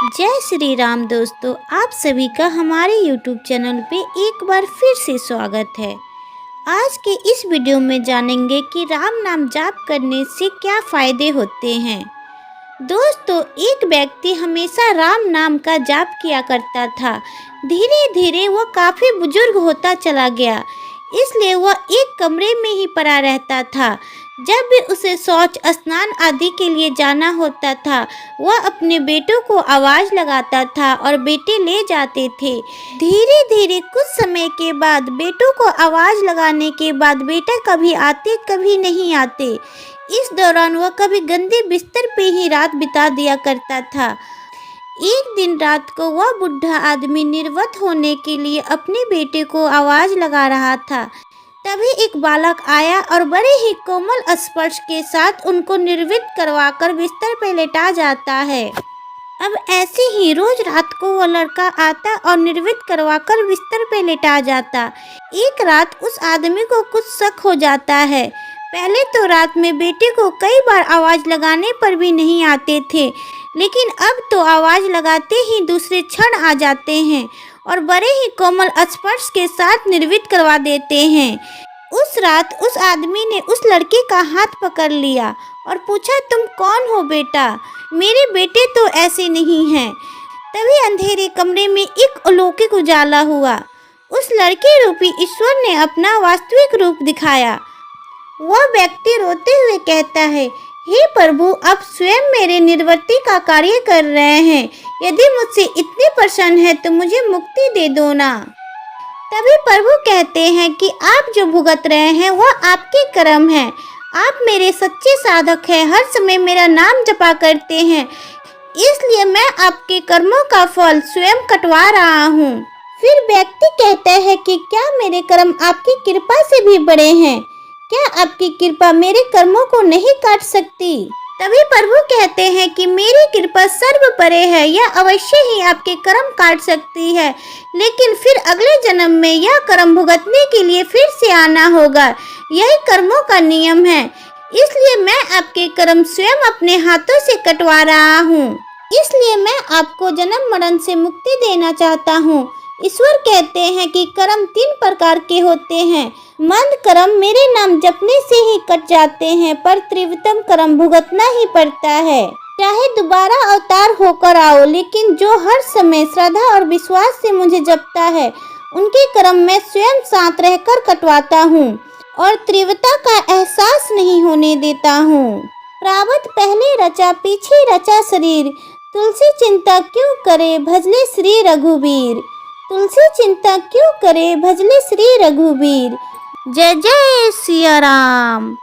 जय श्री राम दोस्तों, आप सभी का हमारे YouTube चैनल पे एक बार फिर से स्वागत है। आज के इस वीडियो में जानेंगे कि राम नाम जाप करने से क्या फ़ायदे होते हैं। दोस्तों, एक व्यक्ति हमेशा राम नाम का जाप किया करता था। धीरे धीरे वह काफ़ी बुजुर्ग होता चला गया, इसलिए वह एक कमरे में ही पड़ा रहता था। जब भी उसे शौच स्नान आदि के लिए जाना होता था, वह अपने बेटों को आवाज़ लगाता था और बेटे ले जाते थे। धीरे धीरे कुछ समय के बाद बेटों को आवाज़ लगाने के बाद बेटा कभी आते कभी नहीं आते। इस दौरान वह कभी गंदे बिस्तर पे ही रात बिता दिया करता था। एक दिन रात को वह बुढ़ा आदमी निर्वत होने के लिए अपने बेटे को आवाज़ लगा रहा था। तभी एक बालक आया और बड़े ही कोमल स्पर्श के साथ उनको निर्वित करवाकर बिस्तर पर लेटा जाता है। अब ऐसे ही रोज रात को वह लड़का आता और निर्वित करवाकर बिस्तर पर लेटा जाता। एक रात उस आदमी को कुछ शक हो जाता है। पहले तो रात में बेटे को कई बार आवाज़ लगाने पर भी नहीं आते थे, लेकिन अब तो आवाज़ लगाते ही दूसरे क्षण आ जाते हैं और बड़े ही कोमल स्पर्श के साथ निर्वित करवा देते हैं। उस रात उस आदमी ने उस लड़के का हाथ पकड़ लिया और पूछा, तुम कौन हो बेटा? मेरे बेटे तो ऐसे नहीं हैं। तभी अंधेरे कमरे में एक अलौकिक उजाला हुआ। उस लड़के रूपी ईश्वर ने अपना वास्तविक रूप दिखाया। वह व्यक्ति रोते हुए कहता है, हे प्रभु, आप स्वयं मेरे निर्वृत्ति का कार्य कर रहे हैं। यदि मुझसे इतने प्रसन्न है तो मुझे मुक्ति दे दो ना। तभी प्रभु कहते हैं कि आप जो भुगत रहे हैं वह आपके कर्म हैं। आप मेरे सच्चे साधक हैं, हर समय मेरा नाम जपा करते हैं, इसलिए मैं आपके कर्मों का फल स्वयं कटवा रहा हूँ। फिर व्यक्ति कहता है कि क्या मेरे कर्म आपकी कृपा से भी बड़े हैं? क्या आपकी कृपा मेरे कर्मों को नहीं काट सकती? तभी प्रभु कहते हैं कि मेरी कृपा सर्व परे है, यह अवश्य ही आपके कर्म काट सकती है, लेकिन फिर अगले जन्म में यह कर्म भुगतने के लिए फिर से आना होगा। यही कर्मों का नियम है, इसलिए मैं आपके कर्म स्वयं अपने हाथों से कटवा रहा हूँ। इसलिए मैं आपको जन्म मरण से मुक्ति देना चाहता हूँ। ईश्वर कहते हैं कि कर्म 3 प्रकार के होते हैं। मंद कर्म मेरे नाम जपने से ही कट जाते हैं, पर त्रिविक्रम कर्म भुगतना ही पड़ता है। चाहे दोबारा अवतार होकर आओ, लेकिन जो हर समय श्रद्धा और विश्वास से मुझे जपता है, उनके कर्म मैं स्वयं साथ रहकर कटवाता हूँ और तीव्रता का एहसास नहीं होने देता हूँ। प्रारब्ध पहले रचा पीछे रचा शरीर, तुलसी चिंता क्यों करे भजले श्री रघुवीर। तुलसी चिंता क्यों करे भजले श्री रघुवीर। जय जय सिया राम।